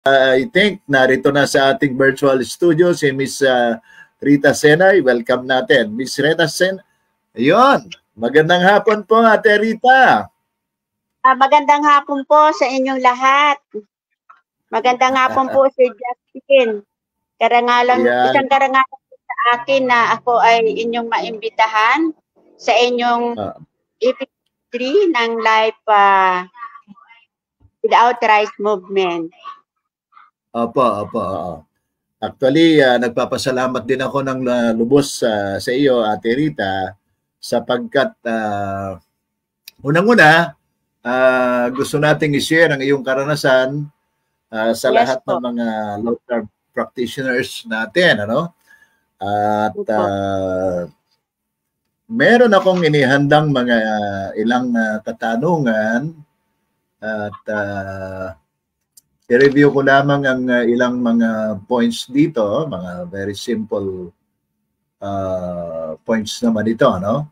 I think narito na sa ating virtual studio si Miss Rita Senay. Welcome natin. Miss Rita Senay. Ayun. Magandang hapon po, Ate Rita. Magandang hapon po sa inyong lahat. Magandang hapon po, Sir Justin. Isang karangalan sa akin na ako ay inyong maimbitahan sa inyong EP3 ng Life Without Rights Movement. Opo. Actually, nagpapasalamat din ako ng lubos sa iyo, Ate Rita, sapagkat unang-una, gusto nating i-share ang iyong karanasan sa lahat ng mga local practitioners natin, ano? At meron akong inihandang mga ilang katanungan at i-review ko lamang ang ilang mga points dito, mga very simple points naman ito, no?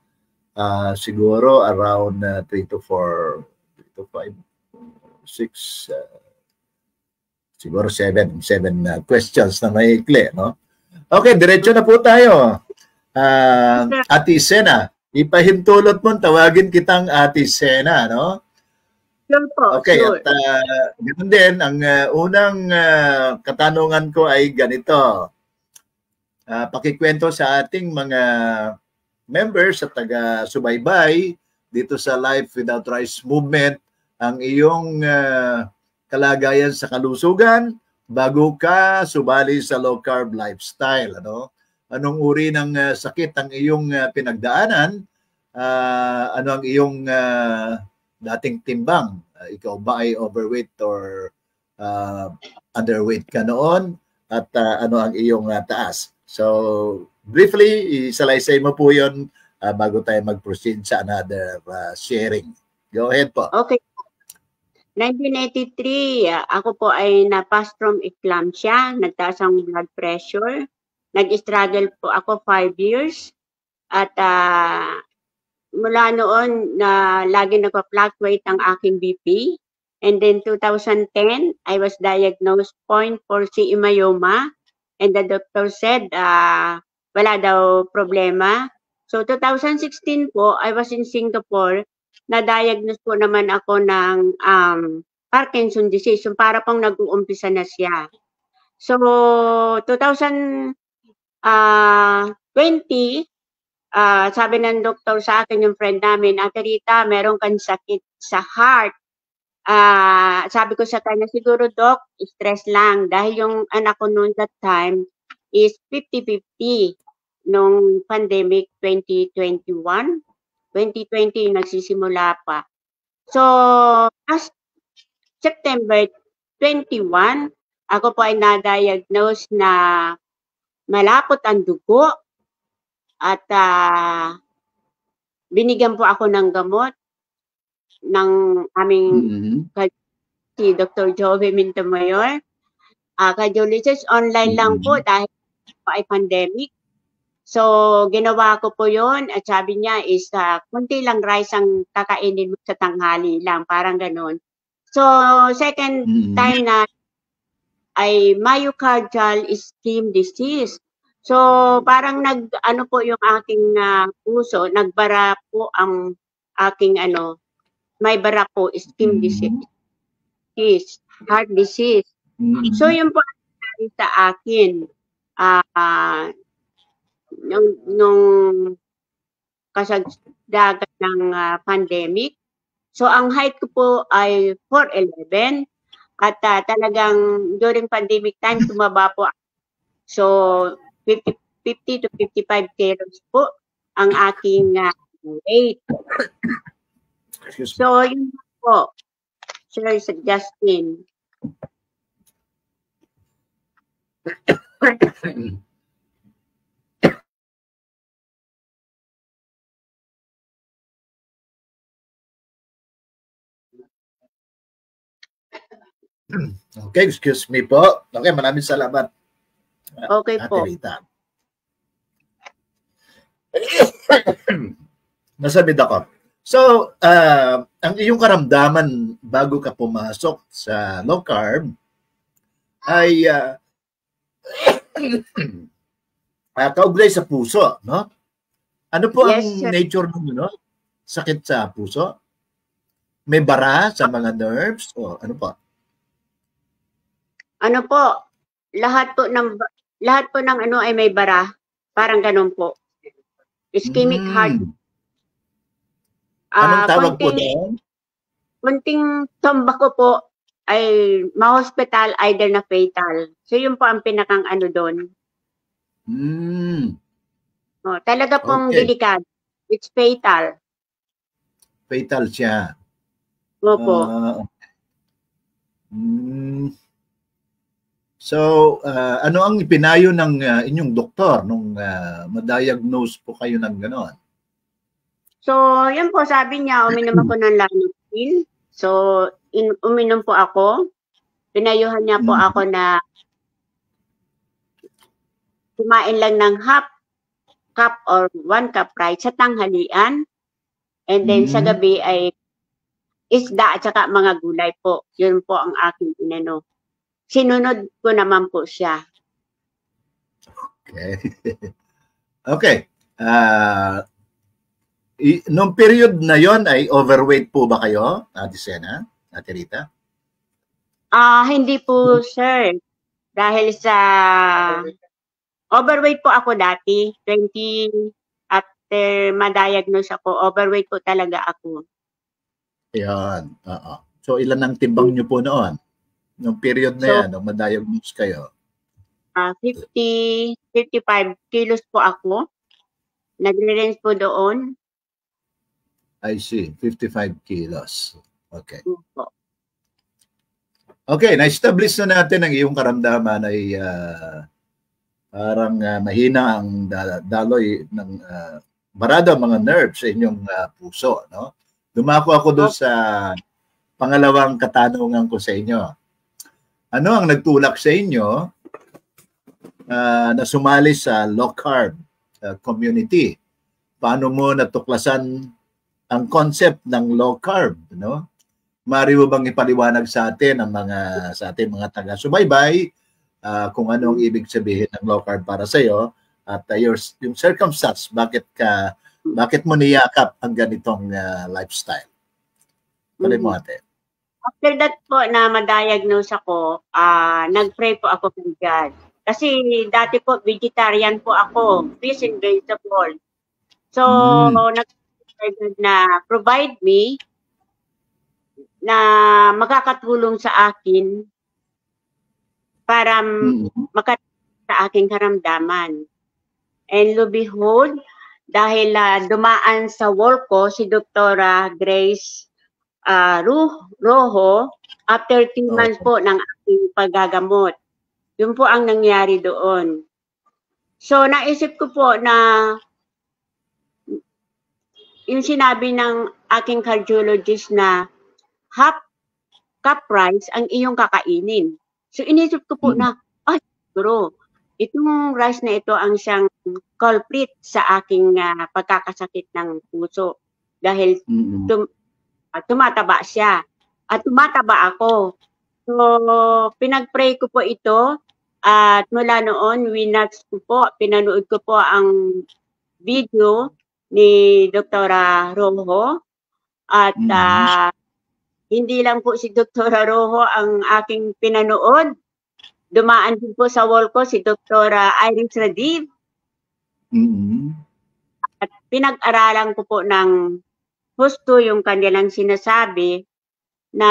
Siguro around 3 to 4, 3 to 5, 6, siguro 7 questions na maikli, no? Okay, diretso na po tayo. Ate Sena, ipahintulot mo, tawagin kitang Ate Sena, no? Okay, sure. At ganoon din, ang unang katanungan ko ay ganito. Pakikwento sa ating mga members at taga-subaybay dito sa Life Without Rights Movement ang iyong kalagayan sa kalusugan bago ka subali sa low-carb lifestyle. Ano? Anong uri ng sakit ang iyong pinagdaanan? Ano ang iyong dating timbang? Ikaw ba ay overweight or underweight ka noon? At ano ang iyong taas? So, briefly, isalaysay mo po yun bago tayo mag-proceed sa another sharing. Go ahead po. Okay. 1983, ako po ay na-pass from eclampsia, nagtaas ang blood pressure. Nag-struggle po ako 5 years. At mula noon na lagi nagpa-fluctuate ang aking BP. And then 2010, I was diagnosed 0.4 myoma. And the doctor said, wala daw problema. So 2016 po, I was in Singapore. Na-diagnose po naman ako ng Parkinson disease. So para pong nag-uumpisa na siya. So 2020, sabi ng doktor sa akin, yung friend namin, Ate Rita, meron kang sakit sa heart. Sabi ko sa kanya, siguro Doc, stress lang. Dahil yung anak ko noon that time is 50-50 nung pandemic 2021. 2020 nagsisimula pa. So, last September 21, ako po ay na-diagnose na malapot ang dugo at binigyan po ako ng gamot ng aming si Dr. Joey Mintomayor. Cardiologist online lang po dahil po ay pandemic. So, ginawa ko po yon at sabi niya is kunti lang rice ang kakainin mo sa tanghali lang, parang ganun. So, second time na ay myocardial ischemic disease. So, parang ano po yung aking puso, nagbara po ang aking may bara po, ischemic disease, heart disease. So, yun po sa akin. Nung kasagdagan ng pandemic. So, ang height ko po ay 4'11". At talagang during pandemic time, tumaba po. So, 50 to 55 kilos po ang aking weight. So, yun po. Sir Justin. Okay, excuse me po. Okay, maraming salamat. Okay po. Nasabid ako. So, ang iyong karamdaman bago ka pumasok sa low carb ay kaugnay sa puso, no? Ano po Yes, ang sir. nature ng sakit sa puso? May bara sa mga nerves o ano po? Ano po, lahat po ng ano ay may bara. Parang ganun po. Ischemic heart. Anong tawag po doon? Kunting tumba ko po ay ma-hospital, either na fatal. So yun po ang pinakang ano doon. Talaga pong delikado. It's fatal. Fatal siya. Opo. So, ano ang ipinayo ng inyong doktor nung ma-diagnose po kayo ng gano'n? So, yun po, sabi niya, uminom ako ng Lanopin. So, uminom po ako. Pinayuhan niya po ako na kumain lang ng half cup or 1 cup rice sa tanghalian. And then sa gabi ay isda at saka mga gulay po. Yun po ang aking inano. Sinunod ko naman po siya. Okay. Okay. Nung period na yon ay overweight po ba kayo, Ate Sena, Ate Rita? Hindi po, sir. Dahil sa overweight po ako dati. 20 after ma-diagnose ako, overweight po talaga ako. Yan. So, ilan ang timbang nyo po noon? Nung period na yan, nung ma-diagnose kayo? 55 kilos po ako. Nagre-range po doon. I see. 55 kilos. Okay. Opo. Okay, na-establish na natin ang iyong karamdaman ay parang mahina ang daloy ng barado ang mga nerves sa inyong puso, no? Dumako ako doon sa pangalawang katanungan ko sa inyo. Ano ang nagtulak sa inyo na sumali sa low carb community? Paano mo natuklasan ang concept ng low carb, no? Mari mo bang ipaliwanag sa atin sa ating mga taga-subaybay kung ano ang ibig sabihin ng low carb para sa iyo at yung circumstance bakit mo niyakap ang ganitong lifestyle? Pali mo, ate. After that po na ma-diagnose ako, nag-pray po ako kay God. Kasi dati po vegetarian po ako, fish and vegetable. So nag-pray God na provide me na makakatulong sa akin para makatulong sa aking karamdaman. And lo behold, dahil dumaan sa work ko si Dr. Grace Rojo after 2 months po ng aking paggagamot. Yun po ang nangyari doon. So naisip ko po na yung sinabi ng aking cardiologist na half cup rice ang iyong kakainin. So inisip ko po na, siguro, itong rice na ito ang siyang culprit sa aking pagkakasakit ng puso. Dahil tumataba siya. At tumataba ako. So, pinag-pray ko po ito. At mula noon, pinanood ko po ang video ni Dr. Rojo. At hindi lang po si Dr. Rojo ang aking pinanood. Dumaan din po sa wall ko si Dr. Iris Radiv. At pinag-aralan ko po ng husto yung kanilang sinasabi na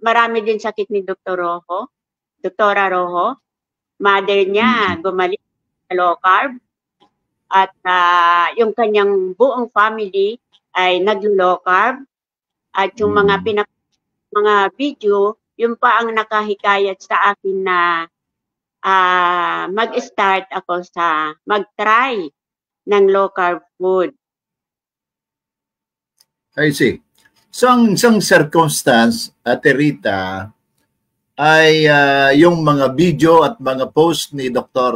marami din sakit ni Dr. Rojo. Dr. Rojo. Mother niya gumaling sa low carb. At yung kanyang buong family ay nag-low carb. At yung mga video, yun pa ang nakahikayat sa akin na mag-start ako sa mag-try ng low carb food. I see. So, ang isang circumstance, Ate Rita, ay yung mga video at mga post ni Dr.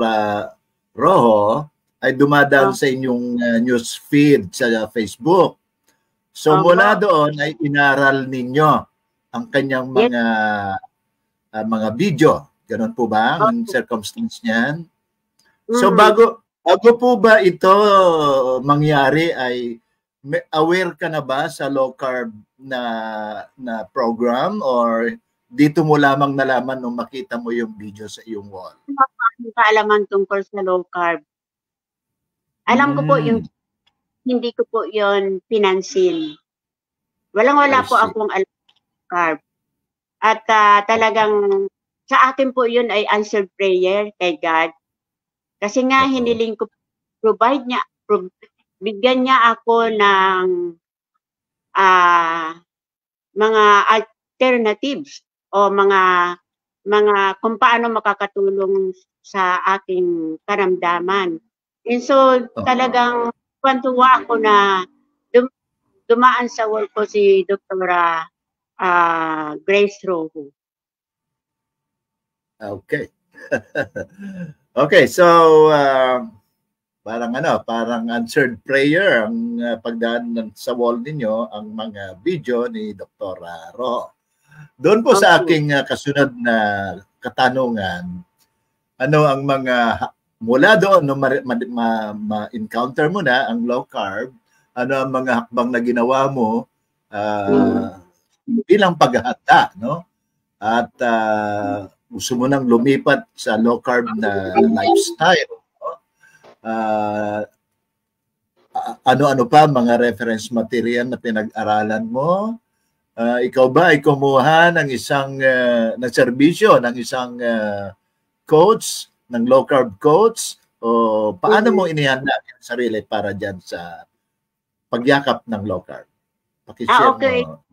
Rojo ay dumadaan sa inyong news feed sa Facebook. So mula doon ay inaral ninyo ang kanyang mga video. Ganun po ba ang circumstance niyan? So bago po ba ito mangyari ay aware ka na ba sa low carb na program, or dito mo lamang nalaman nung makita mo yung video sa iyong wall? Kaalaman tungkol sa low carb. Alam ko po yung hindi ko po yon pinansin. Walang-wala po akong alam sa carb. At talagang sa akin po yun ay answered prayer kay God. Kasi nga hiniling ko, bigyan niya ako ng mga alternatives o mga kung paano makakatulong sa aking karamdaman. And so talagang tuwa ako na dumaan sa work ko si Dr. Grace Rojo. Okay. Okay, so parang answered prayer ang pagdaan sa wall ninyo ang mga video ni Dr. Ro. Doon po sa aking kasunod na katanungan, ano ang mga mula doon no ma-encounter mo na ang low carb, ano ang mga hakbang na ginawa mo bilang paghahanda, no? At gusto mo nang lumipat sa low carb na lifestyle, no? Ano-ano pa mga reference material na pinag-aralan mo? Ikaw ba ay kumuha ng isang nagserbisyo ng isang coach, ng low carb coach, o paano mo inihanda ang sarili para dyan sa pagyakap ng low carb? Pakishare mo.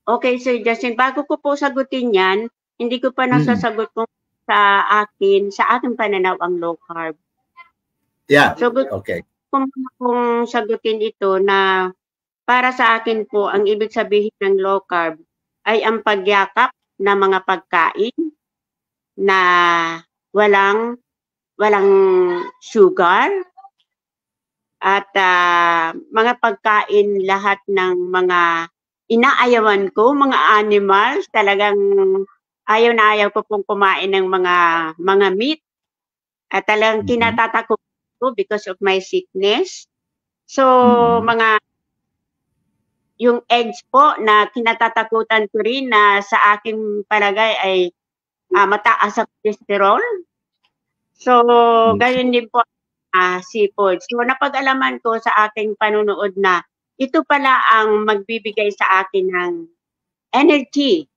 Okay, Sir Justin, bago ko po sagutin yan, hindi ko pa nasasagot kung sa aking pananaw ang low carb. Yeah, so, okay. Kung sagutin ito na para sa akin po, ang ibig sabihin ng low carb ay ang pagyakap na mga pagkain na walang sugar at mga pagkain lahat ng mga inaayawan ko, mga animals, talagang ayaw na ayaw ko pong kumain ng mga meat at talagang kinatatakot ko because of my sickness. So, yung eggs po na kinatatakutan ko rin na sa aking palagay ay mataas sa cholesterol. So, ganyan din po seafood. So, napag-alaman ko sa aking panunood na ito pala ang magbibigay sa akin ng energy.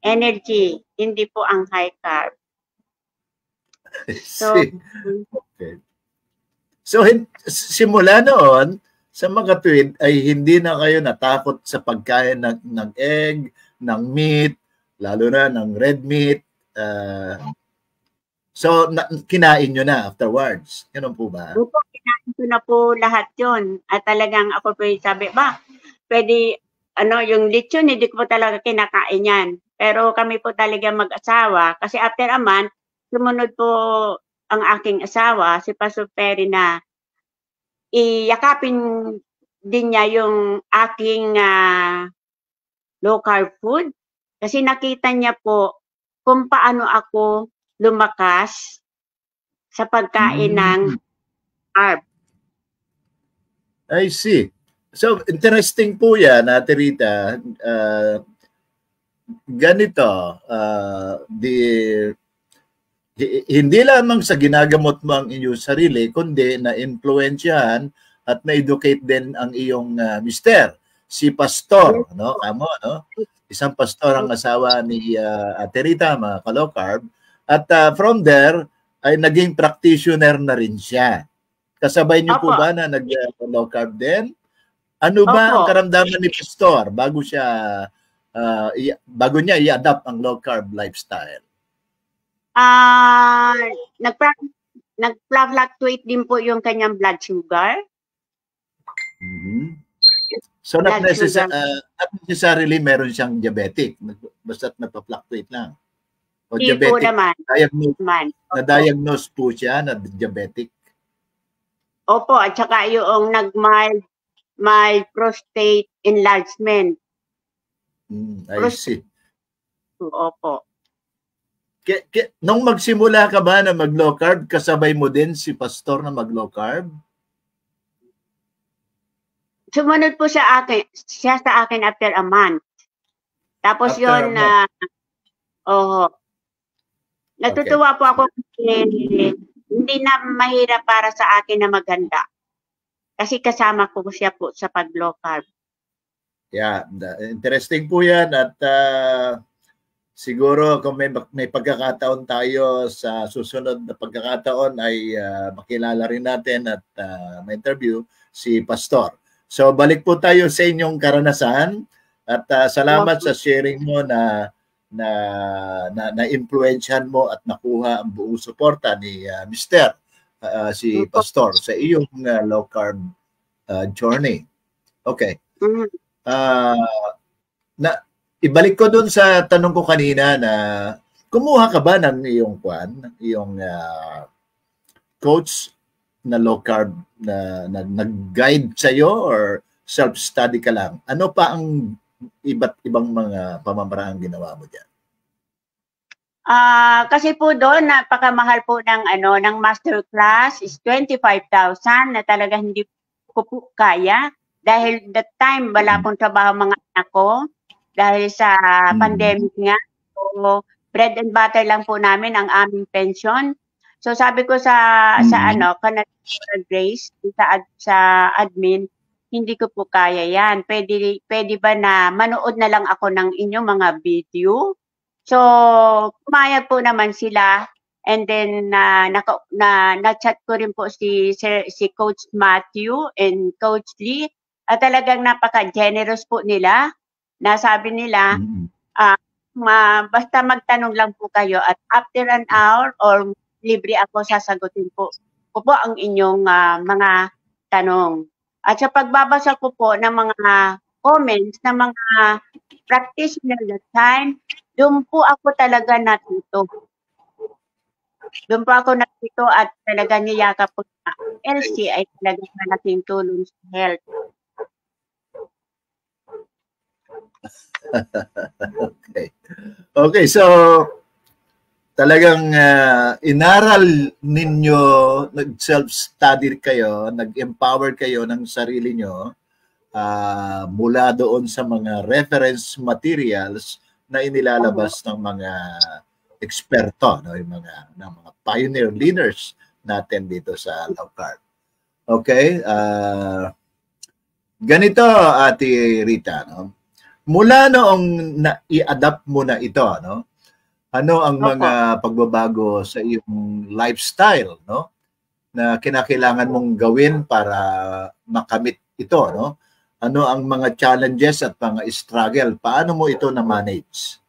Energy, hindi po ang high carb. So, okay. So, simula noon, sa mga tuwid ay hindi na kayo natakot sa pagkain ng egg, ng meat, lalo na ng red meat. So, kinain nyo na afterwards. Ganun po ba? Opo, kinain ko na po lahat yun. At talagang ako po sabi, pwede, yung lechon, hindi ko po talaga kinakain yan. Pero kami po talaga mag-asawa. Kasi after a month, sumunod po ang aking asawa, si Pastor Perry, na iyakapin din niya yung aking low carb food. Kasi nakita niya po kung paano ako lumakas sa pagkain ng carb. I see. So, interesting po yan, Ate Rita. Ganito, hindi lamang sa ginagamot mo ang iyong sarili, kundi na-influensyahan at na-educate din ang iyong mister, si Pastor, no? Kamo, no? Isang pastor ang asawa ni Ate Rita, mga ka-low carb. At from there, ay naging practitioner na rin siya. Kasabay niyo po ba na nag-low carb din? Ano ba ang karamdaman ni Pastor bago niya i-adapt ang low carb lifestyle? Nag-fluctuate din po yung kanyang blood sugar. So not necessarily meron siyang diabetic, basta't nagpa-fluctuate lang. O hindi diabetic, po naman. Na-diagnose po siya na diabetic. Opo, at saka yung mild prostate enlargement. I see. Opo. Nung magsimula ka ba na mag-low carb, kasabay mo din si Pastor na mag-low carb? Sumunod po siya sa akin after a month. Tapos yon na natutuwa po ako kasi hindi na mahirap para sa akin na maganda. Kasi kasama ko siya po sa pag-low carb. Yeah, interesting po yan at siguro kung may pagkakataon tayo sa susunod na pagkakataon ay makilala rin natin at ma-interview si Pastor. So balik po tayo sa inyong karanasan at salamat sa sharing mo na influensyahan mo at nakuha ang buong suporta ni Mr. Si Pastor sa iyong low carb journey. Okay. Ibalik ko dun sa tanong ko kanina na kumuha ka ba ng iyong coach na low carb na nag-guide sa'yo or self-study ka lang? Ano pa ang iba't ibang mga pamamaraang ginawa mo dyan? Kasi po doon napakamahal po ng masterclass is 25,000 na talaga hindi ko po kaya dahil that time wala pong trabaho mga anak ko dahil sa pandemic nga. So, bread and butter lang po namin ang aming pension. So sabi ko sa Canadian Grace sa admin, hindi ko po kaya yan. Pwede ba na manood na lang ako ng inyong mga video? So pumayag po naman sila and then na-chat ko rin po si Coach Matthew and Coach Lee at talagang napaka-generous po nila. Nasabi nila basta magtanong lang po kayo at after an hour or libre ako sasagutin po ang inyong mga tanong. At sa pagbabasa ko po ng mga comments ng mga practitioner that time, doon po ako talaga natuto. Doon po ako natuto at talaga niyakap po na LC ay talaga malaking tulong sa health. Okay, so talagang inaral ninyo, nag-self-study kayo, nag-empower kayo ng sarili nyo mula doon sa mga reference materials na inilalabas ng mga eksperto, yung mga pioneer leaders natin dito sa low carb. Okay? Ganito, Ate Rita, mula noong i-adapt mo na ito, ano ang mga pagbabago sa iyong lifestyle, na kinakailangan mong gawin para makamit ito, Ano ang mga challenges at mga struggle? Paano mo ito na-manage?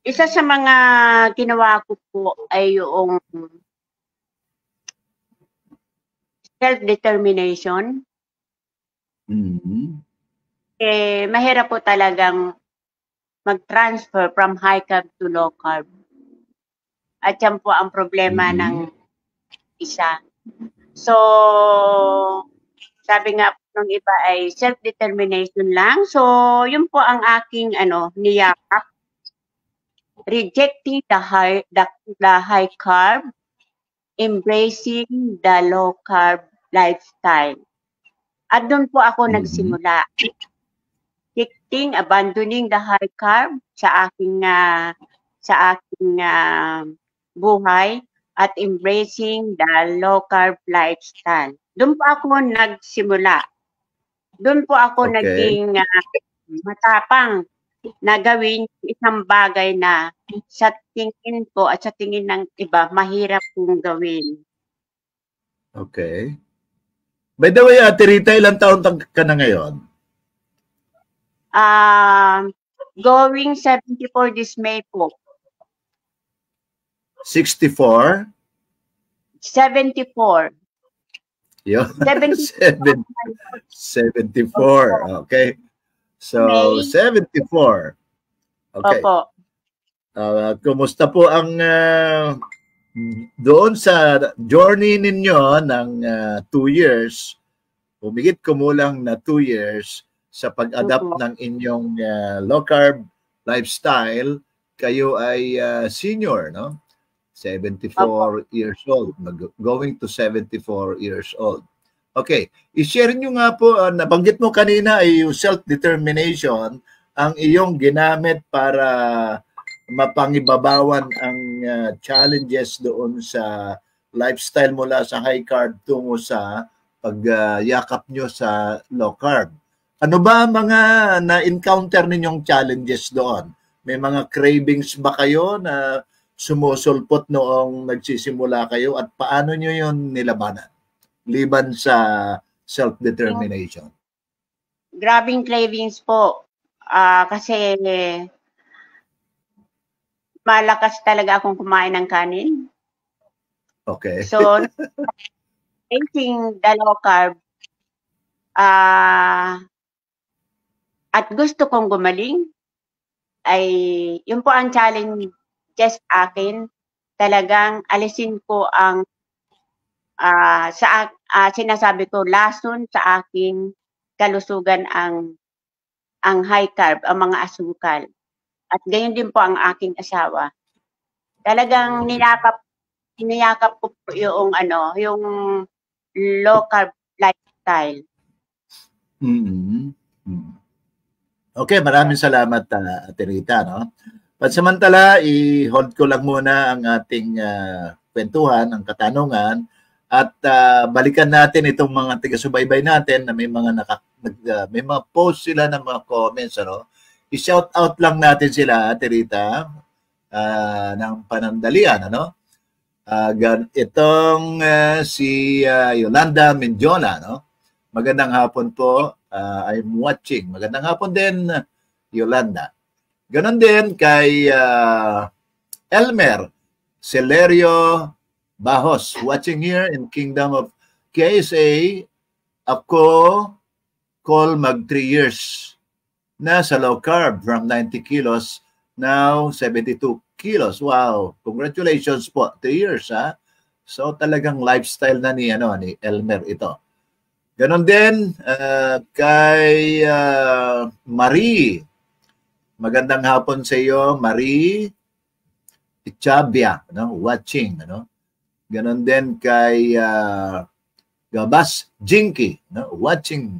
Isa sa mga ginawa ko po ay yung self-determination. Mahirap po talagang mag-transfer from high carb to low carb. At yan po ang problema ng isa. So, sabi nga po ng iba ay self-determination lang. So, yun po ang aking niyakap. Rejecting the high carb, embracing the low carb lifestyle. At doon po ako nagsimula. Abandoning the high carb sa aking buhay at embracing the low carb lifestyle. Doon po ako nagsimula. Doon po ako naging matapang na gawin isang bagay na sa tingin ko at sa tingin ng iba, mahirap kong gawin. Okay. By the way, Ate Rita, ilang taon ka na ngayon? Going 74 this May po. 64? 74. Yun. 74. Okay. So, May. 74. Okay. Opo. Kumusta po ang doon sa journey ninyo ng 2 years, humigit kumulang na 2 years sa pag-adapt ng inyong low carb lifestyle, kayo ay senior, no? 74 years old, going to 74 years old. Okay, i-share nyo nga po, nabanggit mo kanina ay yung self-determination ang iyong ginamit para mapangibabawan ang challenges doon sa lifestyle mula sa high carb tungo sa pagyakap nyo sa low carb. Ano ba mga na-encounter ninyong challenges doon? May mga cravings ba kayo na sumusulpot noong nagsisimula kayo at paano nyo yun nilabanan? Liban sa self-determination. Grabing cravings po. Kasi malakas talaga akong kumain ng kanin. Okay. So, eating the low carb, at gusto kong gumaling, ay yun po ang challenge just akin. Talagang alisin ko ang sinasabi ko, lason sa aking kalusugan ang high carb, ang mga asukal. At gayon din po ang aking asawa. Talagang niyakap ko po yung yung low carb lifestyle. Okay, maraming salamat, Ate Rita, no? Pansamantala, i-hold ko lang muna ang ating kwentuhan, ang katanungan, at balikan natin itong mga taga-subaybay natin na may mga may mga post sila ng mga comments, ano? I-shout out lang natin sila, Ate Rita, ng panandalian, ano? Itong si Yolanda Menjola, no? Magandang hapon po. I'm watching. Magandang hapon din, Yolanda. Ganon din kay Elmer Celerio Bahos, watching here in Kingdom of KSA. Ako, call mag 3 years na sa low carb from 90 kilos, now 72 kilos. Wow, congratulations po, 3 years, ha? So talagang lifestyle na ni Elmer ito. Ganon din kay Marie. Magandang hapon sa iyo, Marie Ichabia, watching. Ganon din kay Gabas Jinky, watching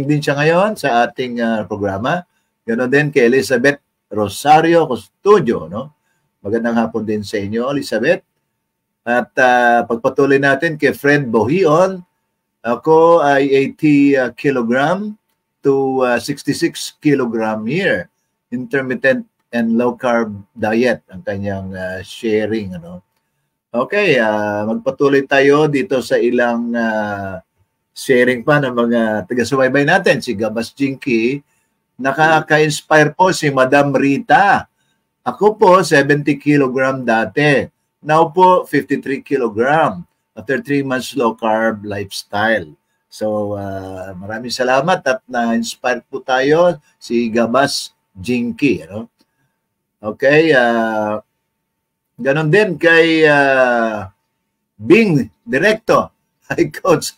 din siya ngayon sa ating programa. Ganon din kay Elizabeth Rosario Custodio. Magandang hapon din sa inyo, Elizabeth. At pagpatuloy natin kay Fred Bohion. Ako ay 80 kilogram to 66 kilogram year. Intermittent and low carb diet ang kanyang sharing. Okay, magpatuloy tayo dito sa ilang sharing pa ng mga taga-subaybay natin. Si Gabas Jinky, nakaka-inspire po si Madam Rita. Ako po 70 kilogram dati. Now po 53 kilogram. After 3 months low carb lifestyle. So maraming salamat at na-inspire po tayo si Gabas Jinky. Okay, ganon din kay Bing Directo. Hi, Coach.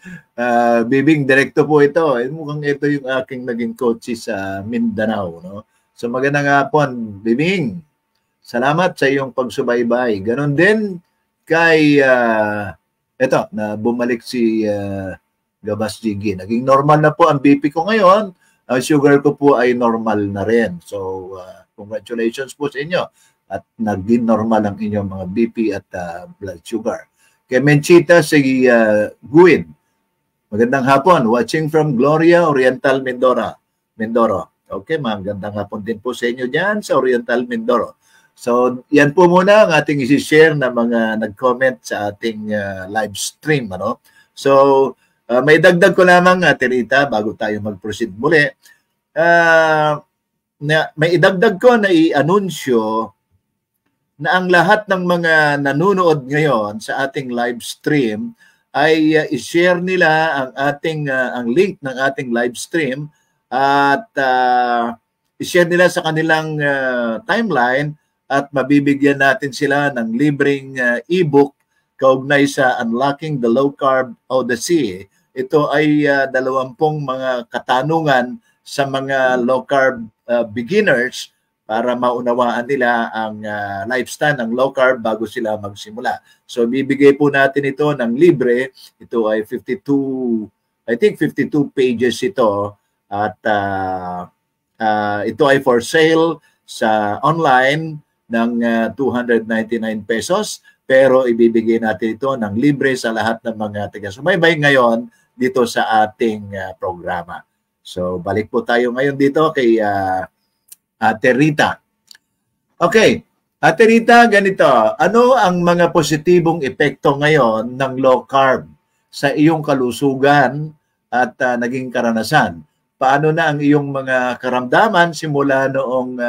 Bing Directo po ito. Mukhang ito yung aking naging coach sa Mindanao. So magandang hapon, Bing. Salamat sa iyong pagsubaybay. Ganon din kay ito, na bumalik si Gabas Jinky. Naging normal na po ang BP ko ngayon. Ang sugar ko po ay normal na rin. So, congratulations po sa inyo. At naging normal ang inyong mga BP at blood sugar. Kay Menchita, si Guid. Magandang hapon. Watching from Gloria, Oriental, Mindoro. Okay, magandang hapon din po sa inyo dyan sa Oriental, Mindoro. So, yan po muna ang ating isi-share na mga nag-comment sa ating live stream. So, may dagdag ko lamang, Ate Rita, bago tayo mag-proceed muli. May idagdag ko na i-anunsyo na ang lahat ng mga nanonood ngayon sa ating live stream ay i-share nila ang link ng ating live stream at i-share nila sa kanilang timeline. At mabibigyan natin sila ng libreng e-book kaugnay sa Unlocking the Low Carb Odyssey. Ito ay 20 mga katanungan sa mga low carb beginners para maunawaan nila ang lifestyle ng low carb bago sila magsimula. So bibigay po natin ito ng libre. Ito ay 52 pages ito, at ito ay for sale sa online ng 299 pesos, pero ibibigay natin ito ng libre sa lahat ng mga taga-subaybay ngayon dito sa ating programa. So balik po tayo ngayon dito kay Ate Rita. Okay, Ate Rita, ganito. Ano ang mga positibong epekto ngayon ng low carb sa iyong kalusugan at naging karanasan? Paano na ang iyong mga karamdaman simula noong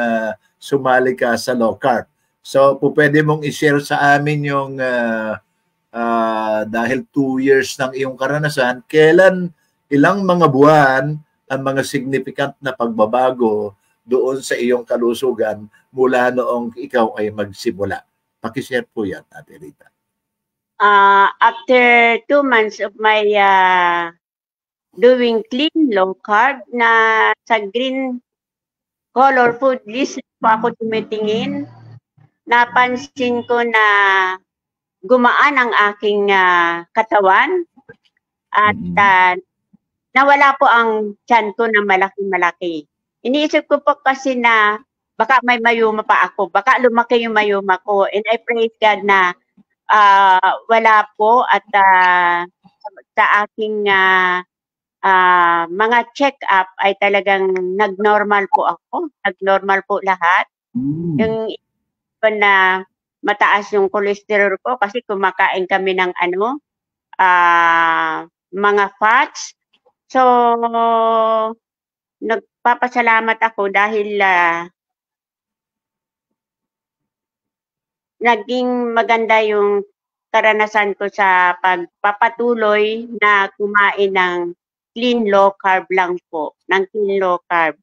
sumali ka sa low carb? So, pwede mong i-share sa amin yung dahil 2 years ng iyong karanasan, ilang mga buwan ang mga significant na pagbabago doon sa iyong kalusugan mula noong ikaw ay magsimula. Pakishare po yan, Ate Rita. After 2 months of my doing clean low carb, na sa green color food list po ako tumitingin, napansin ko na gumaan ang aking katawan at nawala po ang tiyan ko na malaki-malaki. Iniisip ko po kasi na baka may mayuma pa ako, baka lumaki yung mayuma ko, and I praise God na wala po, at sa aking mga check-up ay talagang nag-normal po ako, nag-normal po lahat. Yung na mataas yung cholesterol ko kasi kumakain kami ng mga fats. So, nagpapasalamat ako dahil naging maganda yung karanasan ko sa pagpapatuloy na kumain ng clean low carb lang po, ng clean low carb.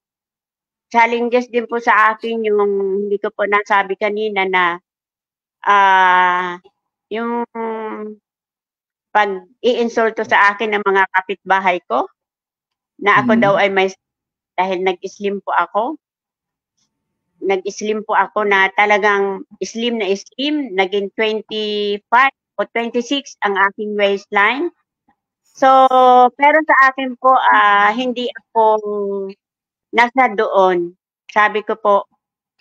Challenges din po sa akin yung hindi ko po nasabi kanina na yung pag-i-insulto sa akin ng mga kapitbahay ko na ako daw ay may, dahil nag-slim po ako. Nag-slim po ako na talagang slim na slim, naging 25 o 26 ang aking waistline. So, pero sa akin po, hindi ako nasa doon. Sabi ko po,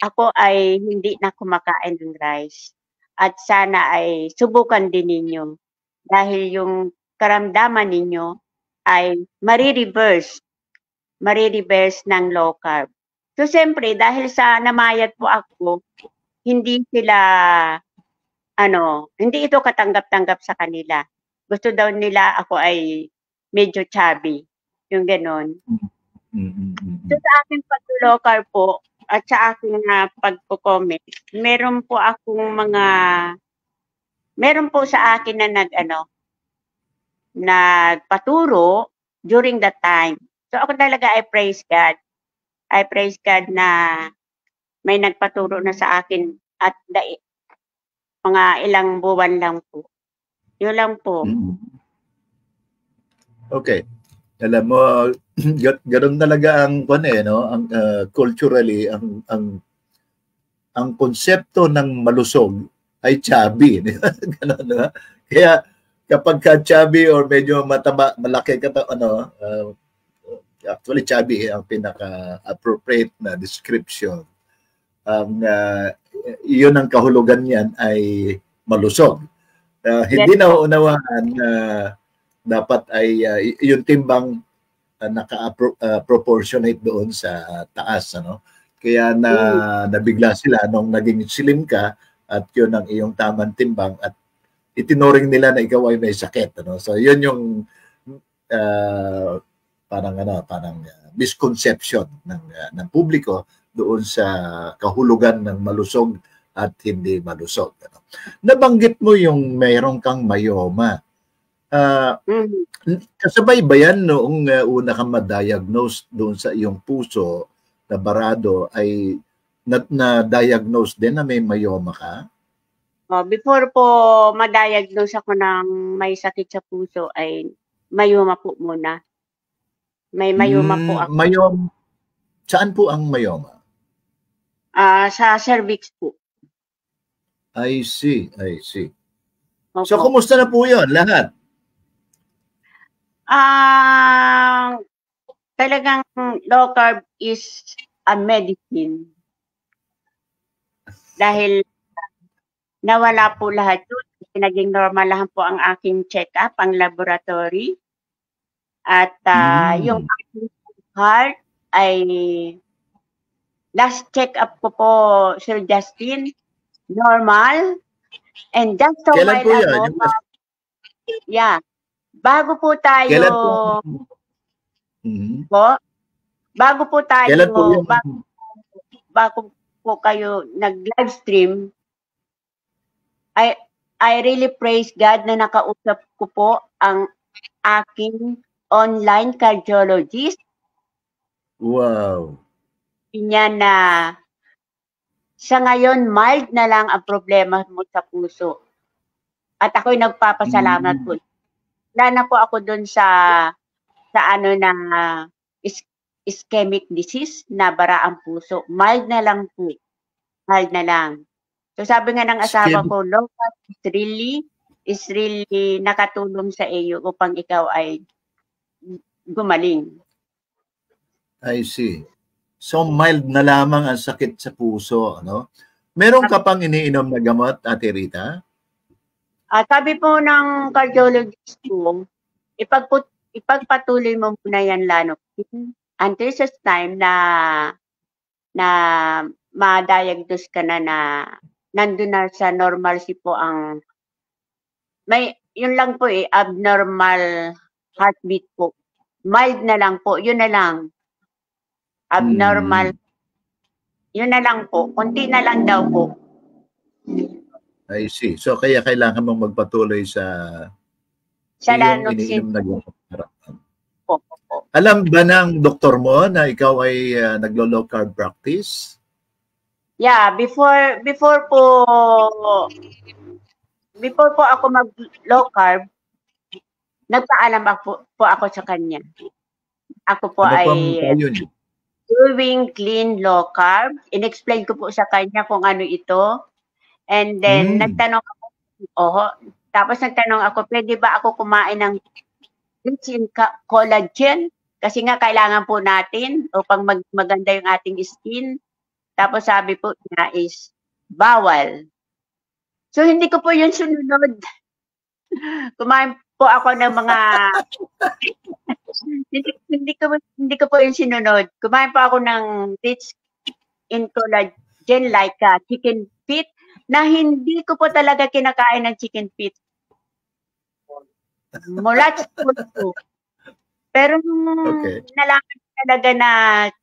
ako ay hindi na kumakain ng rice. At sana ay subukan din ninyo. Dahil yung karamdaman ninyo ay marireverse ng low carb. So, siyempre, dahil sa namayat po ako, hindi ito katanggap-tanggap sa kanila. Gusto daw nila ako ay medyo chubby. Yung ganon. So, sa aking pag-low carb po, at sa aking pagpo-comment, meron po sa akin na nagpaturo during that time. So, ako talaga I praise God. I praise God na may nagpaturo na sa akin at mga ilang buwan lang po. Yun lang po. Okay. Alam mo, ganoon talaga ang culturally ang konsepto ng malusog ay chubby. Ganun, no? Kaya kapag ka chubby or medyo mataba, malaki ka actually chubby ang pinaka-appropriate na description. Iyon ang kahulugan niyan ay malusog. Hindi na unawaan na dapat ay yung timbang naka-proportionate doon sa taas, Kaya nabigla sila nung naging slim ka at yun ang iyong tamang timbang at itinuring nila na ikaw ay may sakit, So yun yung parang misconception ng publiko doon sa kahulugan ng malusog at hindi malusog. Nabanggit mo yung mayroon kang mayoma. Kasabay ba yan noong una kang ma-diagnose doon sa iyong puso na barado ay na-diagnose din na may mayoma ka? Before po ma-diagnose ako ng may sakit sa puso ay mayoma po muna. May mayoma po ako. Saan po ang myoma? Sa cervix po. I see, I see. Opo. So, kumusta na po yun, lahat? Talagang low carb is a medicine. Dahil nawala po lahat yun. Naging normal lang po ang aking check-up, ang laboratory. At yung aking heart ay last check-up ko po, Sir Justin, normal. And just a Kailan while po ago, yan? bago po tayo, Kailan po? bago po tayo, Kailan po yun? bago po kayo nag-live stream, I really praise God na nakausap ko po ang aking online cardiologist. Wow. Niya na sa ngayon mild na lang ang problema mo sa puso. At ako'y nagpapasalamat po. Wala na po ako doon sa ano na ischemic disease na bara ang puso. Mild na lang po. Mild na lang. So sabi nga ng asawa ko, low carb is really nakatulong sa iyo upang ikaw ay gumaling. I see. So mild na lamang ang sakit sa puso, ano? Meron ka pang iniinom na gamot, Ate Rita? Sabi po ng cardiologist ko, ipagpatuloy mo muna yan, Lano, until sa time na ma-diagnose ka na nandun na sa normalcy po ang yun lang po abnormal heartbeat po. Mild na lang po, yun na lang. Abnormal. Yun na lang po. Kunti na lang daw po. I see. So kaya kailangan mong magpatuloy sa iniinom na gamot. Alam ba ng doktor mo na ikaw ay naglo-low carb practice? Yeah, before po ako mag-low carb, nagpaalam po ako sa kanya. Ako po doing clean low carb. In-explain ko po sa kanya kung ano ito. And then, nagtanong ako, tapos nagtanong ako, pwede ba ako kumain ng rich in collagen? Kasi nga, kailangan po natin upang maganda yung ating skin. Tapos sabi po niya is, bawal. So, hindi ko po yun sunod. Kumain po ako ng mga hindi ko po yung sinunod. Kumain po ako ng rich in collagen like chicken feet na hindi ko po talaga kinakain ng chicken feet. Mula po. Pero nalaman talaga na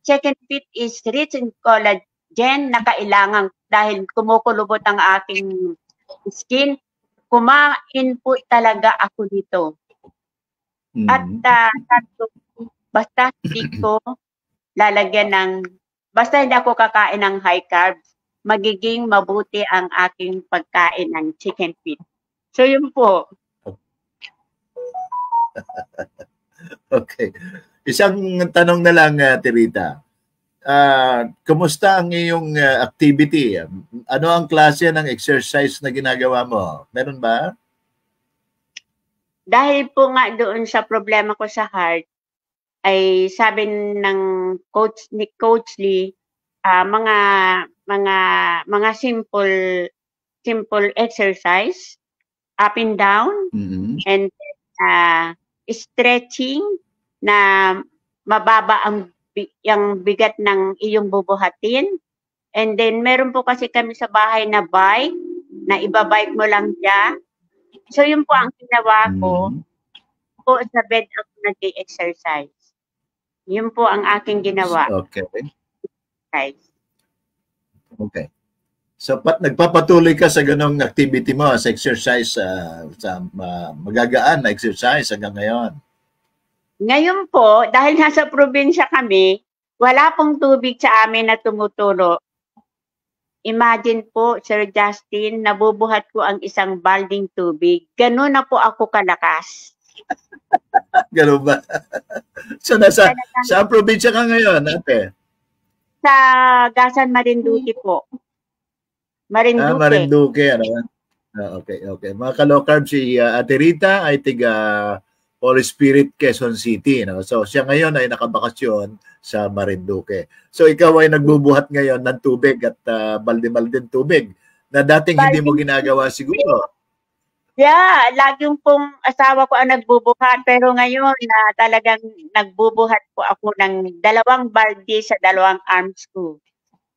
chicken feet is rich in collagen na kailangan dahil kumukulubot ang aking skin. Kumain po talaga ako dito. At basta hindi ko lalagyan basta hindi ako kakain ng high carbs, magiging mabuti ang aking pagkain ng chicken feet. So yun po. Okay. Isang tanong na lang, Terita. Kumusta ang iyong activity? Ano ang klase ng exercise na ginagawa mo? Meron ba? Dahil po nga doon sa problema ko sa heart, ay sabi ng Coach Lee, mga simple exercise, up and down, and stretching na mababa ang bigat ng iyong bubuhatin. And then meron po kasi kami sa bahay na bike, na ibabike mo lang siya. So yun po ang ginawa ko. Po sa bed ako nag-exercise. Yun po ang aking ginawa. Okay. So nagpapatuloy ka sa ganong activity mo, sa exercise, sa magagaan na exercise hanggang ngayon? Ngayon po, dahil nasa probinsya kami, wala pong tubig sa amin na tumutulo. Imagine po, Sir Justin, nabubuhat ko ang isang balding tubig. Ganun na po ako kalakas. Ganun ba? So, sa probinsya ka ngayon, ate? sa Gasan Marinduque po. Marinduque. Marinduque, ano? Okay. Mga ka-low-carb, si Ate Rita ay tiga Holy Spirit, Quezon City. No? So, siya ngayon ay nakabakasyon sa Marinduque. So, ikaw ay nagbubuhat ngayon ng tubig at balde-baldeng tubig na dating hindi mo ginagawa siguro. Yeah, laging pong asawa ko ang nagbubuhat. Pero ngayon na talagang nagbubuhat po ako ng 2 balde sa 2 arms ko.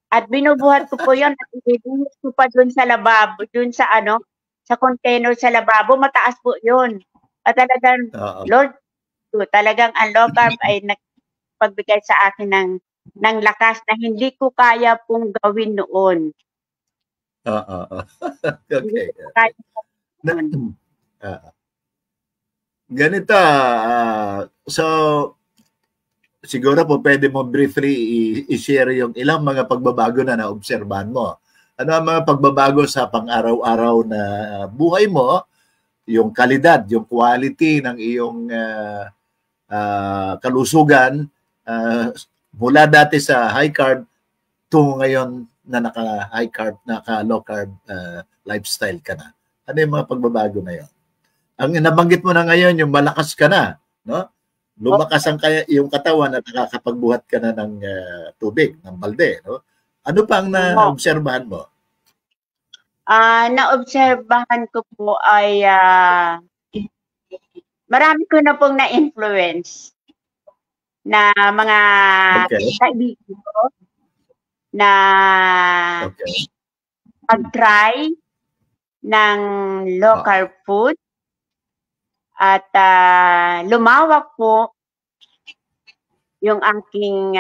At binubuhat ko po yun at ibibuhat ko pa dun sa lababo, dun sa sa container sa lababo, mataas po yun. At talagang, Lord, talagang ang low carb ay nagpagbigay sa akin ng lakas na hindi ko kaya pong gawin noon. Okay. Ganito, so siguro po pwede mo briefly i-share yung ilang mga pagbabago na naobserbahan mo. Ano ang mga pagbabago sa pang-araw-araw na buhay mo, yung kalidad, yung quality ng iyong kalusugan mula dati sa high carb to ngayon na naka-high carb, naka-low carb lifestyle ka na. Ano yung mga pagbabago na yun? Ang nabanggit mo na ngayon, yung malakas ka na, no? Lumakas ang yung katawan at nakakapagbuhat ka na ng tubig, ng balde, no? Ano pa ang naobserbahan mo? Naobserbahan ko po ay marami ko na pong na-influence na mga kaibigan ko na mag-try ng low carb food at lumawak po yung aking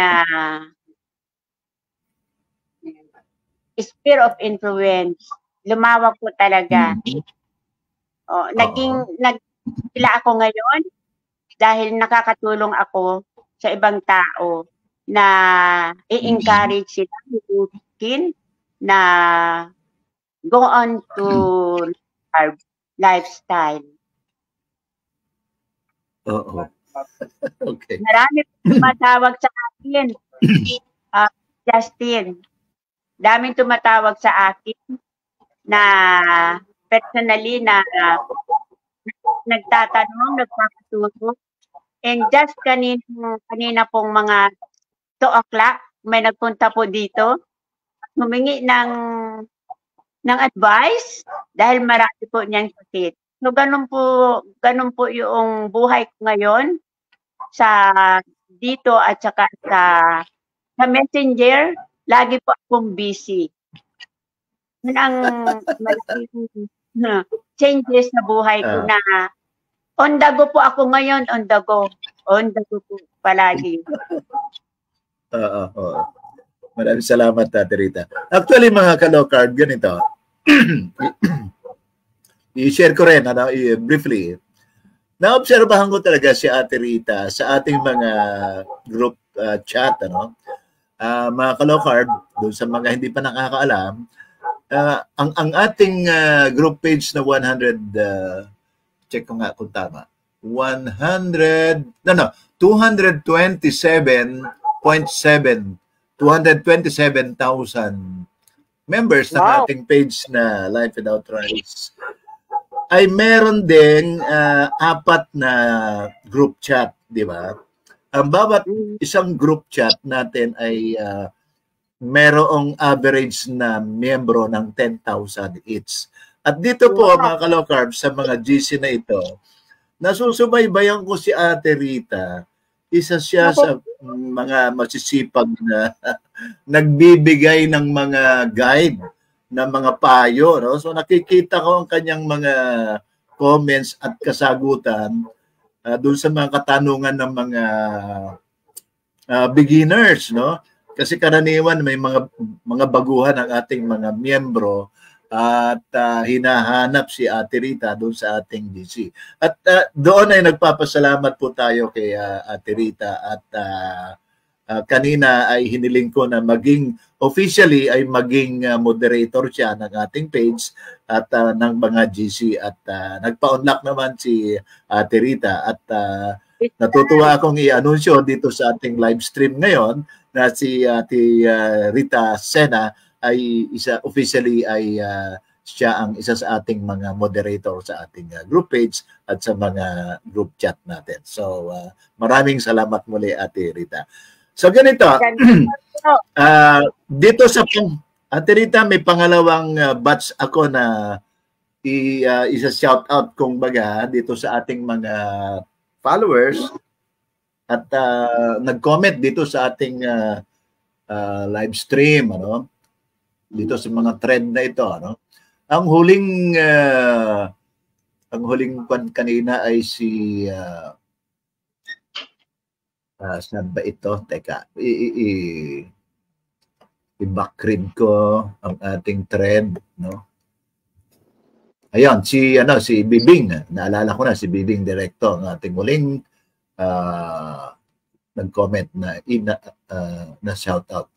sphere of influence. Lumawak po talaga. Nagkila ako ngayon dahil nakakatulong ako sa ibang tao na i-encourage sila na go on to carb lifestyle. Okay. Marami tumatawag sa akin. Justin, daming tumatawag sa akin na personally na nagtatanong, nagpapatulong. And just kanina pong mga 2 o'clock, may nagpunta po dito, humingi ng advice dahil marami po niyang sakit. So ganun po yung buhay ko ngayon sa dito at saka sa Messenger, lagi po akong busy. Yun ang malaking changes sa buhay ko na on the go po ako ngayon, on the go po palagi. Maraming salamat, Ate Rita. Actually, mga ka-low carb, ganito. I-share ko rin, briefly. Naobserbahan ko talaga si Ate Rita sa ating mga group chat, mga ka-low carb, doon sa mga hindi pa nakakaalam, ang ating group page na check ko nga kung tama, 227,000 members ng ating page na Life Without Rice ay meron ding 4 na group chat, di ba? Ang bawat isang group chat natin ay merong average na miyembro ng 10,000 each. At dito po, mga ka-low carb, sa mga GC na ito, nasusubaybayan ko si Ate Rita. Isa siya sa mga masisipag na nagbibigay ng mga guide, ng mga payo. No? So nakikita ko ang kanyang mga comments at kasagutan doon sa mga katanungan ng mga beginners. No? Kasi karaniwan may mga baguhan ang ating mga miyembro at hinahanap si Ate Rita doon sa ating GC. At doon ay nagpapasalamat po tayo kay Ate Rita at kanina ay hiniling ko na officially ay maging moderator siya ng ating page at ng mga GC at nagpa-unlock naman si Ate Rita at natutuwa akong i-anunsyo dito sa ating live stream ngayon na si Rita Sena ay officially ay siya ang isa sa ating mga moderator sa ating group page at sa mga group chat natin. So maraming salamat muli, Ate Rita. So ganito, dito sa Ate Rita, may pangalawang batch ako na isa-shout out kung baga dito sa ating mga followers at nag-comment dito sa ating live stream, ano, dito sa mga trend na ito, ano. Ang huling kanina ay si saan ba ito? Teka, i-backread ko ang ating trend, no? Ayun, si Bibing, naalala ko na si Bibing Directo, ang ating muling nag-comment na shout out.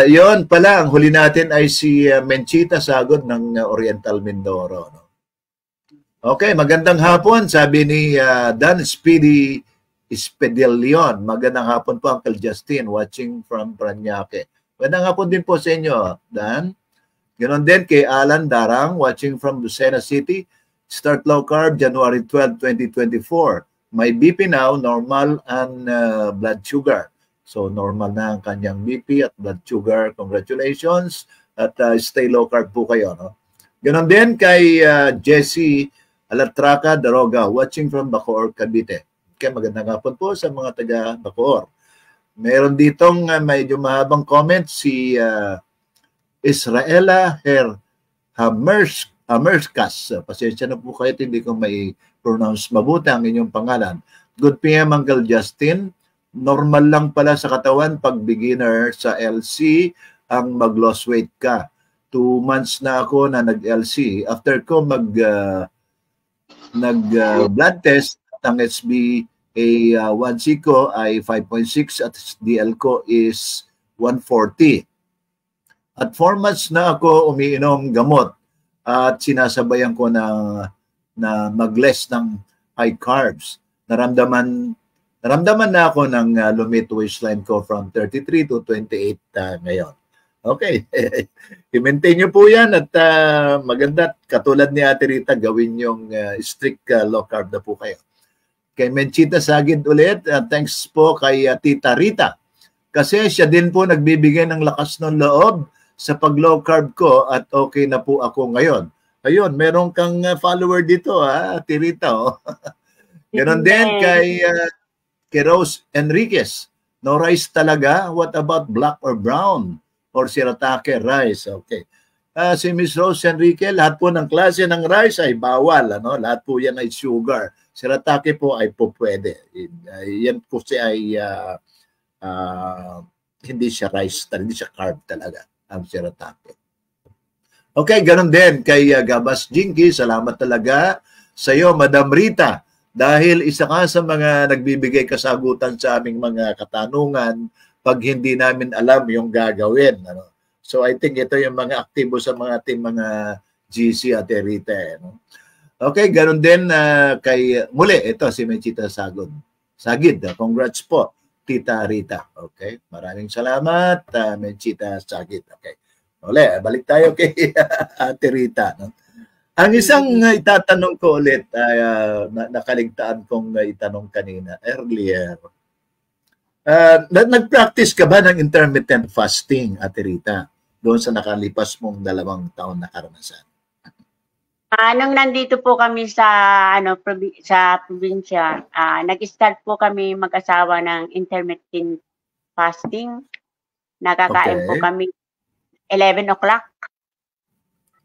Yun pala, ang huli natin ay si Menchita Sagod ng Oriental Mindoro, no? Okay, magandang hapon, sabi ni Dan Speedy Espedilion. Magandang hapon po, Uncle Justin, watching from Parañaque. Magandang hapon din po sa inyo, Dan. Ganon din kay Alan Darang, watching from Lucena City. Start low carb, January 12, 2024. My BP now, normal and blood sugar. So normal na ang kanyang BP at blood sugar. Congratulations. At stay low carb po kayo, no? Ganon din kay Jessie Alatraca Daroga, watching from Bacoor, Cavite. Okay, magandang hapon po sa mga taga Bacoor. Meron ditong medyo mahabang comment si Israela Hamerskas. Pasensya na po kayo, hindi ko may pronounce mabuti ang inyong pangalan. Good PM, Uncle Justin. Normal lang pala sa katawan pag beginner sa LC ang mag-loss weight ka. 2 months na ako na nag-LC. After ko blood test, ang HbA1c ko ay 5.6 at DL ko is 140. At 4 months na ako umiinom gamot at sinasabayan ko na mag-less ng high carbs. Naramdaman na ako ng lumit waistline ko from 33 to 28 ngayon. Okay. I-maintain nyo po yan at maganda. Katulad ni Ate Rita, gawin yung strict low carb na po kayo. Kay Menchita Sagid ulit, thanks po kay Tita Rita. Kasi siya din po nagbibigay ng lakas ng loob sa pag-low carb ko at okay na po ako ngayon. Ayun, meron kang follower dito, Ate Rita. Oh. Ganon din kay Rose Enriquez. No rice talaga? What about black or brown? Or shirataki rice? Okay. Si Miss Rose Enriquez, lahat po ng klase ng rice ay bawal. Ano? Lahat po yan ay sugar. Shirataki po ay po pwede. Yan po siya ay hindi siya rice, hindi siya carb talaga ang shirataki. Okay, ganun din kay Gabas Jinky. Salamat talaga sa iyo, Madam Rita. Dahil isa ka sa mga nagbibigay kasagutan sa aming mga katanungan pag hindi namin alam yung gagawin. Ano? So I think ito yung mga aktibo sa mga ating mga GC at Rita. Ano? Okay, ganun din muli, ito si Menchita Sagid. Congrats po, Tita Rita. Okay, maraming salamat, Menchita Sagid. Okay, uli, balik tayo kay Ate Rita. No? Ang isang itatanong ko ulit, nakaligtaan kong itanong kanina, earlier. Nag-practice ka ba ng intermittent fasting, Ate Rita, doon sa nakalipas mong 2 taon na karanasan? Nung nandito po kami sa sa probinsya, nag-start po kami mag-asawa ng intermittent fasting. Nakakain po kami 11 o'clock.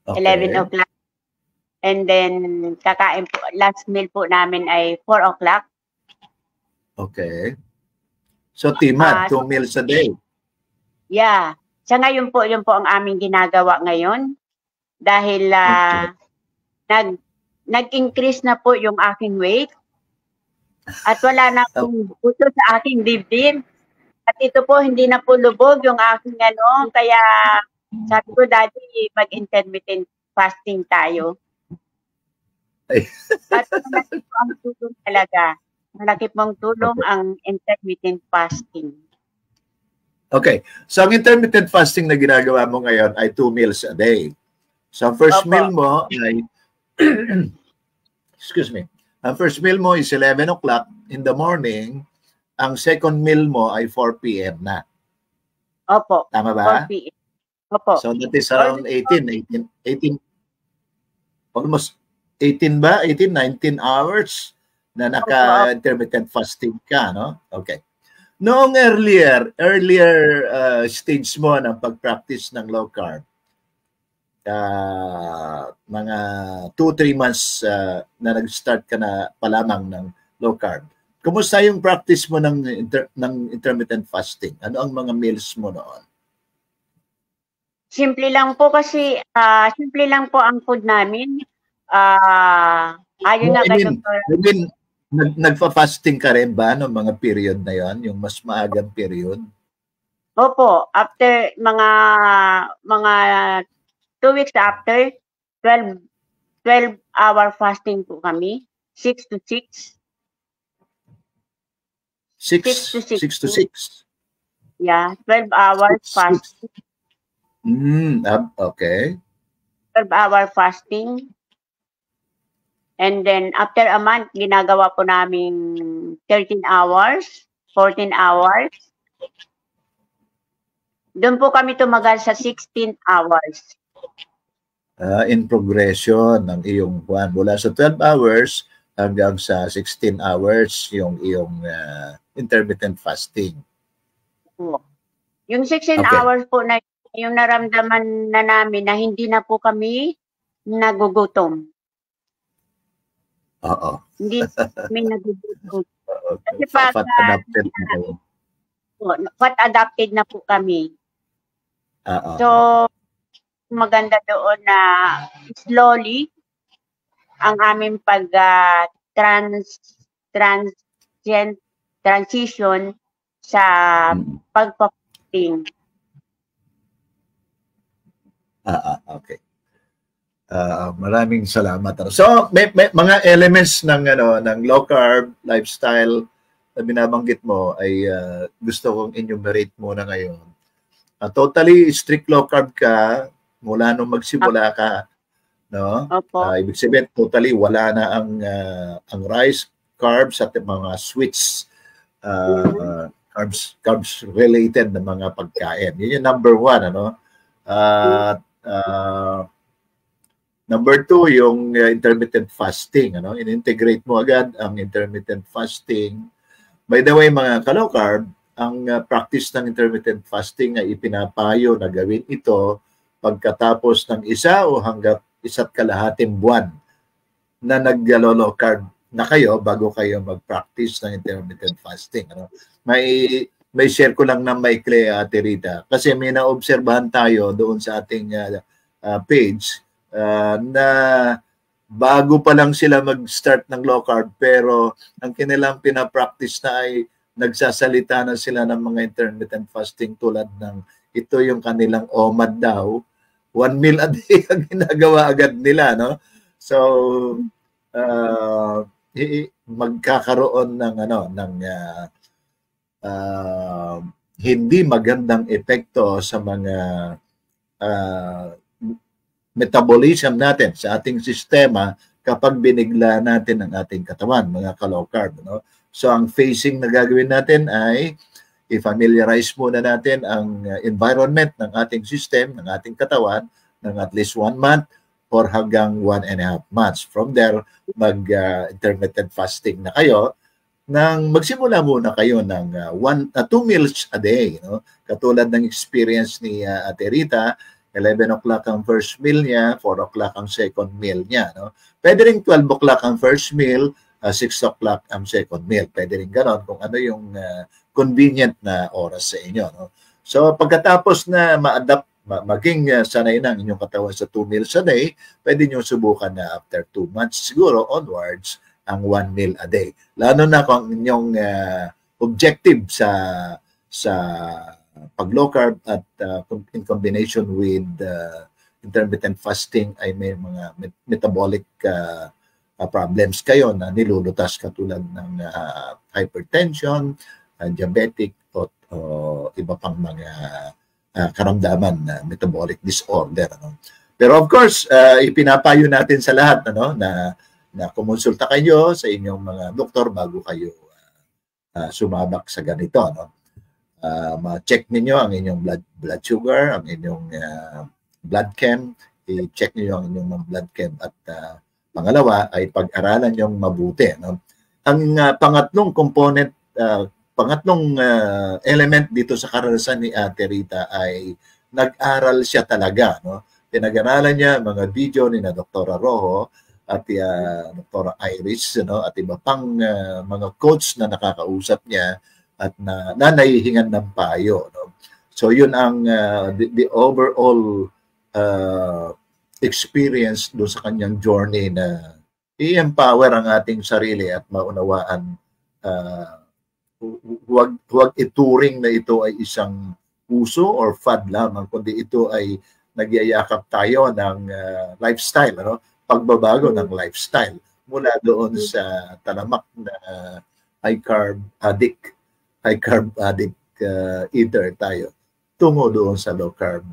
Okay. 11 o'clock. And then kakain po, last meal po namin ay 4 o'clock. Okay. So timad, 2 meals a day. Yeah. Sa ngayon po, yun po ang aming ginagawa ngayon. Dahil nag-increase na po yung aking weight. At wala na pong puso sa aking dibdib. At ito po, hindi na po lubog yung aking kaya sabi ko, Daddy, mag-intermittent fasting tayo. At ito ang tulong talaga. malaki pong tulong ang intermittent fasting. Okay. So, ang intermittent fasting na ginagawa mo ngayon ay 2 meals a day. So, ang first meal mo ay excuse me. Ang first meal mo is 11 o'clock in the morning. Ang second meal mo ay 4 p.m. na. Opo. Tama ba? 4 p.m. Opo. So, that is around 18, almost 18 ba? 18, 19 hours na naka-intermittent fasting ka, no? Okay. Noong earlier stage mo ng pag-practice ng low carb, mga 2-3 months na nag-start ka na pa lamang ng low carb, kumusta yung practice mo ng intermittent fasting? Ano ang mga meals mo noon? Simple lang po kasi, simple lang po ang food namin. Ayun nga kay Dr. Nagfa-fasting ka rin ba noong mga period na yon, yung mas maagang period? Opo, after mga 2 weeks after, 12-hour fasting po kami, 6 to 6. 6 to 6? Yeah, 12 hours fasting. Okay. 12-hour fasting. And then, after a month, ginagawa po namin 13 hours, 14 hours. Doon po kami tumagal sa 16 hours. In progression ng iyong buwan. Mula sa 12 hours hanggang sa 16 hours yung iyong intermittent fasting. Yung 16 hours po na yung naramdaman na namin na hindi na po kami nagugutom. Oo. Hindi kami nagugutom. Kasi Fat adapted na kayo. Fat adapted na po kami. So, maganda doon na slowly ang aming transition sa pagpa-fasting. Okay. Maraming salamat. So, may mga elements ng ng low carb lifestyle na binabanggit mo ay gusto kong enumerate muna ngayon. Totally strict low carb ka mula nung magsimula ka, no? Ibig sabihin totally wala na ang rice, carbs at mga sweets, carbs related na mga pagkain. Yun yung number 1, ano? Number 2, yung intermittent fasting, ano? In-integrate mo agad ang intermittent fasting. By the way, mga ka-low carb, ang practice ng intermittent fasting ay ipinapayo na gawin ito pagkatapos ng 1 o hanggang 1.5 buwan na nag-low carb na kayo bago kayo mag-practice ng intermittent fasting. Ano? May share ko lang na maikli, Ate Rita, kasi may naobserbahan tayo doon sa ating page na bago pa lang sila mag-start ng low carb, pero ang kanilang pinapractice na ay nagsasalita na sila ng mga intermittent fasting tulad ng ito yung kanilang OMAD daw. 1 meal a day ang ginagawa agad nila, no? So, magkakaroon ng hindi magandang epekto sa mga metabolism natin sa ating sistema kapag binigla natin ang ating katawan, mga ka-low carb, no? So, ang phasing na gagawin natin ay i-familiarize muna natin ang environment ng ating system, ng ating katawan, ng at least 1 month or hanggang 1.5 months. From there, mag-intermittent fasting na kayo nang magsimula muna kayo ng 2 meals a day. No? Katulad ng experience ni Ate Rita, 11 o'clock ang first meal niya, 4 o'clock ang second meal niya. No? Pwede rin 12 o'clock ang first meal, 6 o'clock ang second meal. Pwede rin ganon kung ano yung convenient na oras sa inyo. No? So pagkatapos na ma-adapt, maging sanay na ang inyong katawan sa 2 meals a day, pwede nyo subukan na after 2 months siguro onwards ang 1 meal a day. Lalo na kung inyong objective sa pag-low carb at in combination with intermittent fasting ay may mga metabolic problems kayo na nilulutas katulad ng hypertension, diabetic o iba pang mga karamdaman na metabolic disorder. Ano? Pero of course, ipinapayo natin sa lahat na kumonsulta kayo sa inyong mga doktor bago kayo sumabak sa ganito. No? Ma-check ninyo ang inyong blood sugar, ang inyong blood chem, i-check niyo ang inyong blood chem at pangalawa ay pag-aralan yung mabuti. No? Ang pangatlong component, pangatlong element dito sa karanasan ni Ate Rita ay nag-aral siya talaga. No? Pinag-aralan niya mga video ni na Dr. Rojo at Dr. Iris at iba pang mga coach na nakakausap niya at na nahihingan ng payo. No? So yun ang the overall experience doon sa kanyang journey na i-empower ang ating sarili at maunawaan huwag ituring na ito ay isang uso or fad lamang, kundi ito ay nagyayakap tayo ng lifestyle, pagbabago ng lifestyle mula doon sa talamak na high carb addict eater tayo tungo doon sa low carb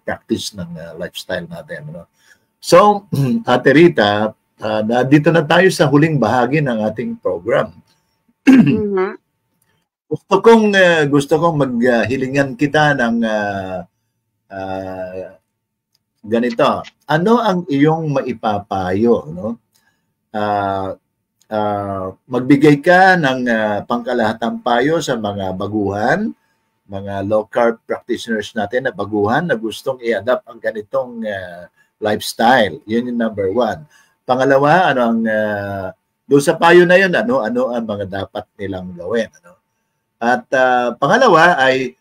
practice ng lifestyle natin. So, Ate Rita, dito na tayo sa huling bahagi ng ating program. Gusto kong maghilingan kita ng ganito. Ano ang iyong maipapayo, magbigay ka ng pangkalahatang payo sa mga baguhan, mga low carb practitioners natin na baguhan na gustong i-adapt ang ganitong lifestyle. Yun yung number one. Pangalawa, doon sa payo na yun, ano ang mga dapat nilang gawin. At pangalawa ay,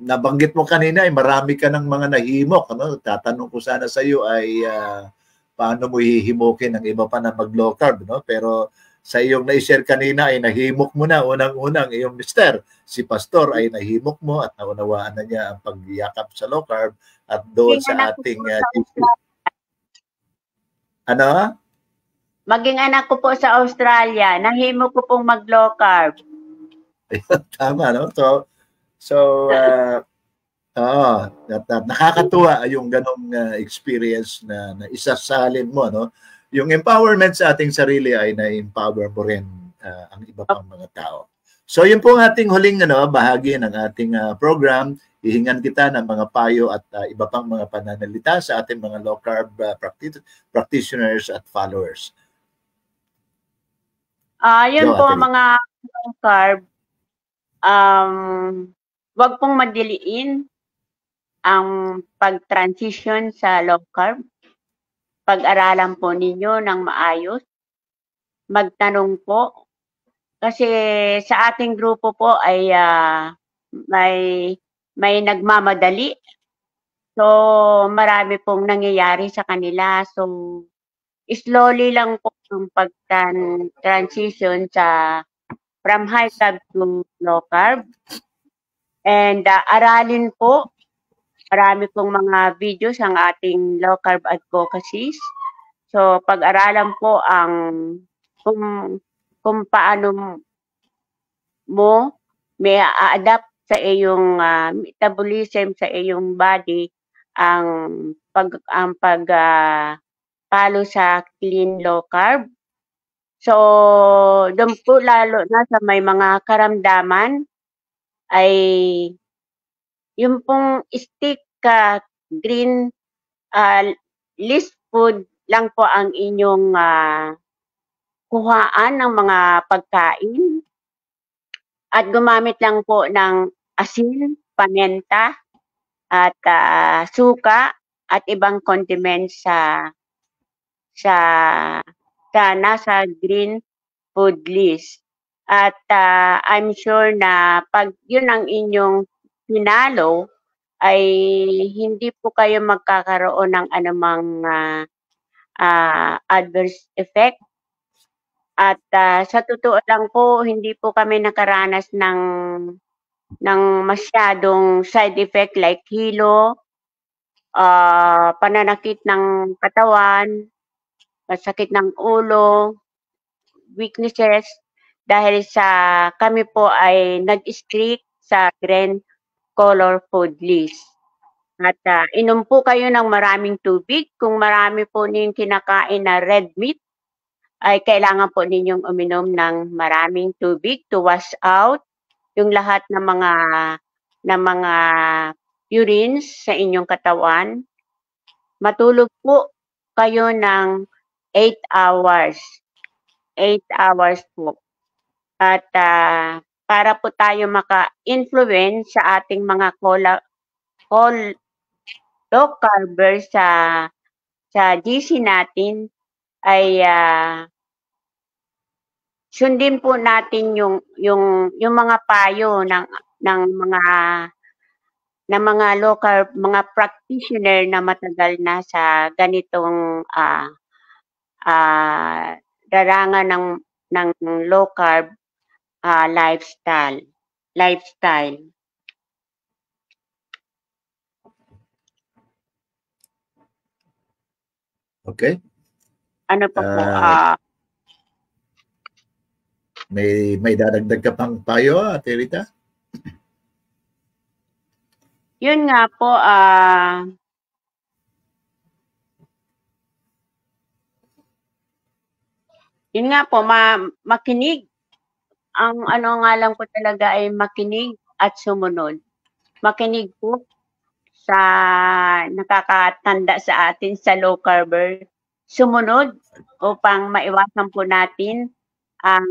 nabanggit mo kanina, ay marami ka ng mga nahimok. Tatanong ko sana sa iyo ay, paano mo hihimukin ang iba pa na mag-low carb. Pero sa iyong na-share kanina ay nahimok mo na unang-unang iyong mister. Si Pastor ay nahimok mo at naunawaan na niya ang pagyakap sa low carb at doon sa ating Maging anak ko po sa Australia, nahimok ko pong mag-low carb. Tama, no? So nakakatuwa yung ganong experience na isasalin mo, no? Yung empowerment sa ating sarili ay na-empower mo rin ang iba pang mga tao. So yun po ang ating huling bahagi ng ating program. Hihingan kita ng mga payo at iba pang mga pananalita sa ating mga low carb practitioners at followers. Yun po ang mga low carb. Wag pong madiliin ang pag-transition sa low carb. Pag-aralan po ninyo ng maayos. Magtanong po. Kasi sa ating grupo po ay may nagmamadali. So, marami pong nangyayari sa kanila. So, slowly lang po yung pag-transition from high carb to low carb. And aralin po. Marami pong mga videos ang ating low carb advocacies. So, pag-aralan po ang kung paano mo may a-adapt sa iyong metabolism sa iyong body ang pag-follow sa clean low carb. So, doon po lalo na sa may mga karamdaman ay yung pong stick green list food lang po ang inyong kuhaan ng mga pagkain at gumamit lang po ng asin, paminta at suka at ibang condiments sa nasa green food list. At I'm sure na pag yun ang inyong pinalo ay hindi po kayo magkakaroon ng anumang adverse effect. At sa totoo lang po, hindi po kami nakaranas ng masyadong side effect like hilo, pananakit ng katawan, masakit ng ulo, weaknesses, dahil sa kami po ay nag-strict sa green color food list. At inom po kayo ng maraming tubig. Kung marami po ninyong kinakain na red meat, ay kailangan po ninyong uminom ng maraming tubig to wash out yung lahat ng mga urines sa inyong katawan. Matulog po kayo ng 8 hours. 8 hours po. At para po tayo maka-influence sa ating mga low carber sa GC natin, ay sundin po natin yung mga payo ng mga low carb, mga practitioner na matagal na sa ganitong larangan ng low carb lifestyle. Okay. Ano pa po? May dadagdag ka pang payo, Ate Rita? Yun nga po, makinig. Ang ano nga lang po talaga ay makinig at sumunod. Makinig po sa nakakatanda sa atin sa low carber. Sumunod upang maiwasan po natin ang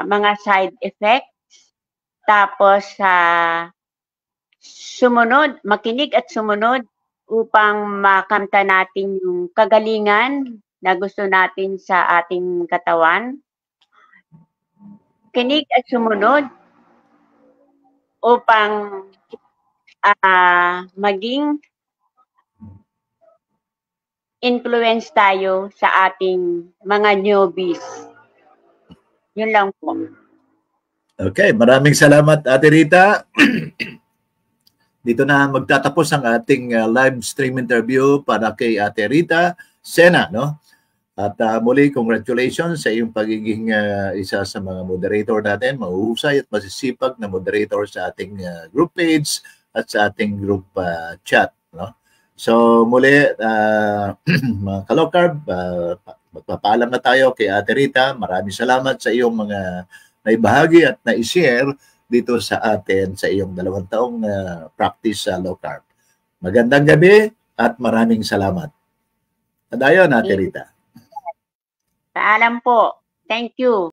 mga side effects. Tapos makinig at sumunod upang makamta natin yung kagalingan na gusto natin sa ating katawan. Kinig at sumunod upang maging influence tayo sa ating mga newbies. Yun lang po. Okay, maraming salamat, Ate Rita. Dito na magtatapos ang ating live stream interview para kay Ate Rita Sena, no? At muli, congratulations sa iyong pagiging isa sa mga moderator natin, mahuhusay at masisipag na moderator sa ating group page at sa ating group chat, no? So muli, mga ka-low carb, magpapaalam na tayo kay Ate Rita. Maraming salamat sa iyong mga naibahagi at na-share dito sa atin sa iyong 2 taong practice sa low carb. Magandang gabi at maraming salamat. Adayon, Ate Rita. Paalam po. Thank you.